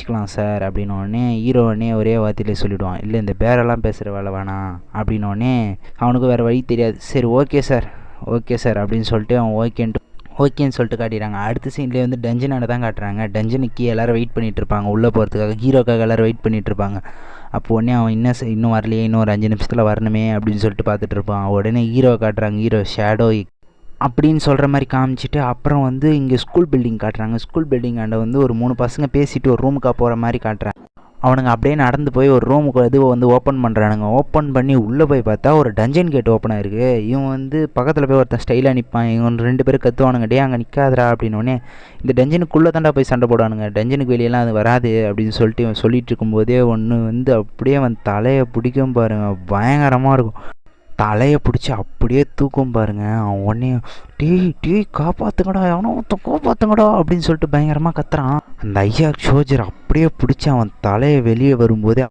பேசிக்கலாம் சார் அப்படின்னோடனே ஹீரோனே ஒரே வார்த்தையிலே சொல்லிவிடுவான், இல்லை இந்த பேரெல்லாம் பேசுகிற வேலை வேணாம் அப்படின்னோடனே அவனுக்கு வேறு வழி தெரியாது. சரி ஓகே சார் அப்படின்னு சொல்லிட்டு அவன் ஓகேன்னு சொல்லிட்டு காட்டிடுறாங்க. அடுத்த சீன்லேயே வந்து டஞ்சனான தான் காட்டுறாங்க. டஞ்சனுக்கு எல்லோரும் வெயிட் பண்ணிகிட்டு இருப்பாங்க உள்ளே போகிறதுக்காக, ஹீரோக்காக எல்லோரும் வெயிட் பண்ணிகிட்டு இருப்பாங்க. அப்போ உடனே அவன் இன்னும் வரலையே, இன்னும் ஒரு 5 நிமிஷத்தில் வரணுமே அப்படின்னு சொல்லிட்டு பார்த்துட்டு இருப்பான். உடனே ஹீரோவை காட்டுறாங்க. ஹீரோ ஷேடோ அப்படின்னு சொல்கிற மாதிரி காமிச்சிட்டு அப்புறம் வந்து இங்கே ஸ்கூல் பில்டிங் காட்டுறாங்க. ஸ்கூல் பில்டிங் ஆண்ட வந்து ஒரு 3 பசங்க பேசிட்டு ஒரு ரூமுக்காக போகிற மாதிரி காட்டுறாங்க. அவனுங்க அப்படியே நடந்து போய் ஒரு ரூமுக்கு வந்து ஓப்பன் பண்ணுறானுங்க. ஓப்பன் பண்ணி உள்ளே போய் பார்த்தா ஒரு டஞ்சன் கேட் ஓப்பன் ஆயிருக்கு. இவன் வந்து பக்கத்தில் போய் ஒருத்தன் ஸ்டைலாக நிற்பான். இவன் 2 பேரும் கத்துவானுங்க, டே அங்கே நிற்காதரா அப்படின்னோடனே இந்த டஞ்சனுக்குள்ளே தாண்டா போய் சண்டை போடுவானுங்க, டஞ்சனுக்கு வெளியெல்லாம் அது வராது அப்படின்னு சொல்லிட்டு இவன் சொல்லிட்டு இருக்கும்போதே ஒன்று வந்து அப்படியே அவன் தலையை பிடிக்கும் பாருங்க, பயங்கரமாக இருக்கும். தலையை பிடிச்சி அப்படியே தூக்கும் பாருங்க. அவன் உடனே டீ காப்பாற்றுங்கடா, எவனோ காப்பாற்றுங்கடா அப்படின்னு சொல்லிட்டு பயங்கரமாக கத்துறான். அந்த ஐயா சோஜர் அப்படியே பிடிச்சி அவன் தலையை வெளியே வரும்போதே